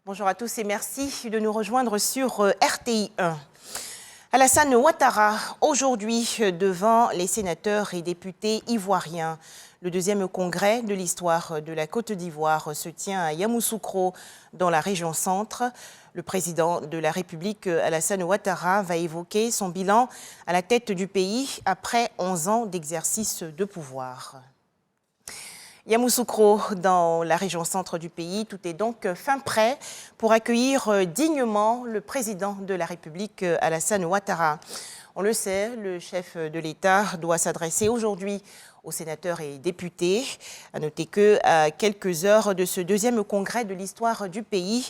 Bonjour à tous et merci de nous rejoindre sur RTI 1. Alassane Ouattara, aujourd'hui devant les sénateurs et députés ivoiriens. Le deuxième congrès de l'histoire de la Côte d'Ivoire se tient à Yamoussoukro, dans la région centre. Le président de la République, Alassane Ouattara, va évoquer son bilan à la tête du pays après 11 ans d'exercice de pouvoir. Yamoussoukro, dans la région centre du pays, tout est donc fin prêt pour accueillir dignement le président de la République, Alassane Ouattara. On le sait, le chef de l'État doit s'adresser aujourd'hui aux sénateurs et députés. À noter qu'à quelques heures de ce deuxième congrès de l'histoire du pays,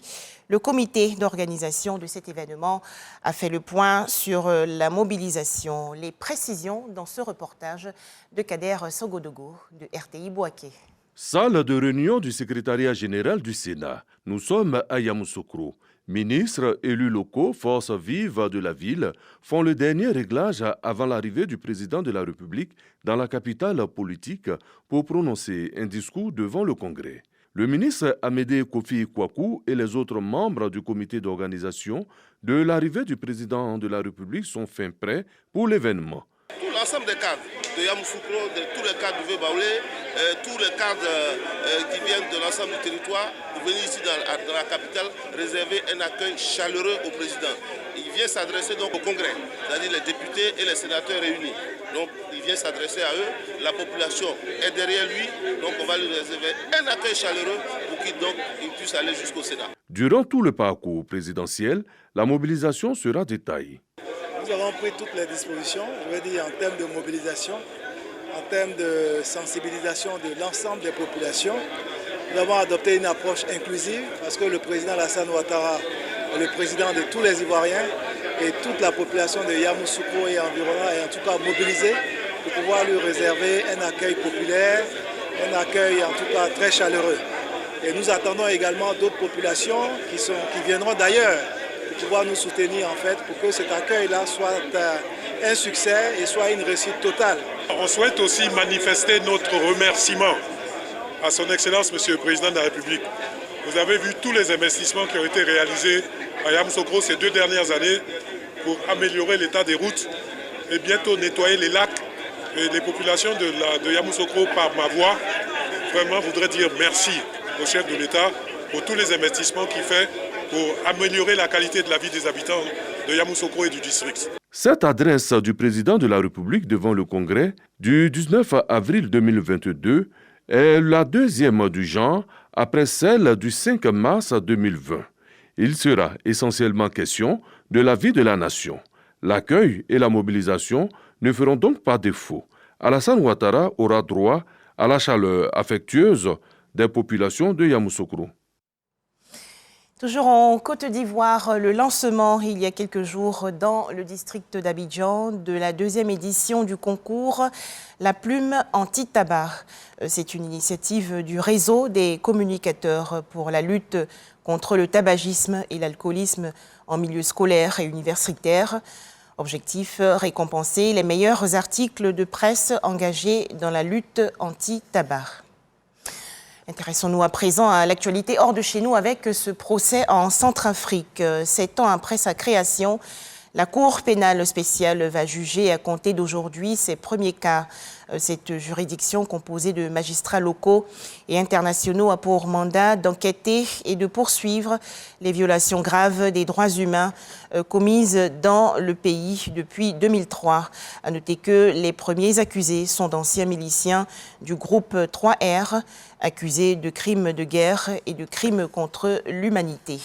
le comité d'organisation de cet événement a fait le point sur la mobilisation. Les précisions dans ce reportage de Kader Sogodogo de RTI Bouaké. Salle de réunion du secrétariat général du Sénat. Nous sommes à Yamoussoukro. Ministres, élus locaux, forces vives de la ville font le dernier réglage avant l'arrivée du président de la République dans la capitale politique pour prononcer un discours devant le Congrès. Le ministre Amédée Kofi Kwaku et les autres membres du comité d'organisation de l'arrivée du président de la République sont fin prêts pour l'événement. Tout l'ensemble des cadres de Yamoussoukro, tous les cadres du Vébaoulé, tous les cadres qui viennent de l'ensemble du territoire, pour venir ici dans la capitale, réserver un accueil chaleureux au président. Il vient s'adresser donc au Congrès, c'est-à-dire les députés et les sénateurs réunis. Donc il vient s'adresser à eux, la population est derrière lui, donc on va lui réserver un accueil chaleureux pour qu'il puisse aller jusqu'au Sénat. Durant tout le parcours présidentiel, la mobilisation sera détaillée. Nous avons pris toutes les dispositions, je veux dire en termes de mobilisation, en termes de sensibilisation de l'ensemble des populations. Nous avons adopté une approche inclusive parce que le président Alassane Ouattara est le président de tous les Ivoiriens et toute la population de Yamoussoukro et environnant est en tout cas mobilisée pour pouvoir lui réserver un accueil populaire, un accueil en tout cas très chaleureux. Et nous attendons également d'autres populations qui viendront d'ailleurs pour pouvoir nous soutenir en fait pour que cet accueil-là soit un succès et soit une réussite totale. On souhaite aussi manifester notre remerciement à son Excellence Monsieur le Président de la République. Vous avez vu tous les investissements qui ont été réalisés à Yamoussoukro ces 2 dernières années pour améliorer l'état des routes et bientôt nettoyer les lacs. Et les populations de Yamoussoukro, par ma voix, vraiment voudraient dire merci au chef de l'État pour tous les investissements qu'il fait pour améliorer la qualité de la vie des habitants de Yamoussoukro et du district. Cette adresse du président de la République devant le Congrès du 19 avril 2022 est la deuxième du genre après celle du 5 mars 2020. Il sera essentiellement question de la vie de la nation. L'accueil et la mobilisation ne feront donc pas défaut. Alassane Ouattara aura droit à la chaleur affectueuse des populations de Yamoussoukro. Toujours en Côte d'Ivoire, le lancement il y a quelques jours dans le district d'Abidjan de la deuxième édition du concours La Plume anti-tabac. C'est une initiative du réseau des communicateurs pour la lutte contre le tabagisme et l'alcoolisme en milieu scolaire et universitaire. Objectif, récompenser les meilleurs articles de presse engagés dans la lutte anti-tabac. Intéressons-nous à présent à l'actualité hors de chez nous avec ce procès en Centrafrique. 7 ans après sa création, la Cour pénale spéciale va juger à compter d'aujourd'hui ses premiers cas. Cette juridiction composée de magistrats locaux et internationaux a pour mandat d'enquêter et de poursuivre les violations graves des droits humains commises dans le pays depuis 2003. À noter que les premiers accusés sont d'anciens miliciens du groupe 3R, accusés de crimes de guerre et de crimes contre l'humanité.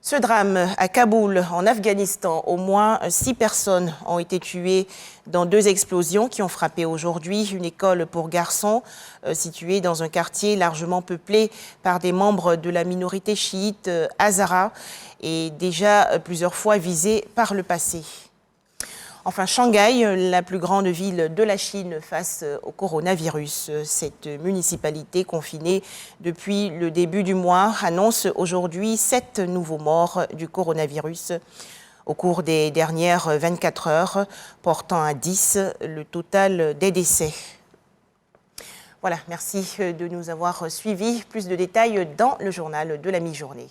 Ce drame à Kaboul, en Afghanistan, au moins 6 personnes ont été tuées dans 2 explosions qui ont frappé aujourd'hui une école pour garçons située dans un quartier largement peuplé par des membres de la minorité chiite Hazara et déjà plusieurs fois visée par le passé. Enfin, Shanghai, la plus grande ville de la Chine face au coronavirus. Cette municipalité confinée depuis le début du mois annonce aujourd'hui 7 nouveaux morts du coronavirus au cours des dernières 24 heures, portant à 10 le total des décès. Voilà, merci de nous avoir suivis. Plus de détails dans le journal de la mi-journée.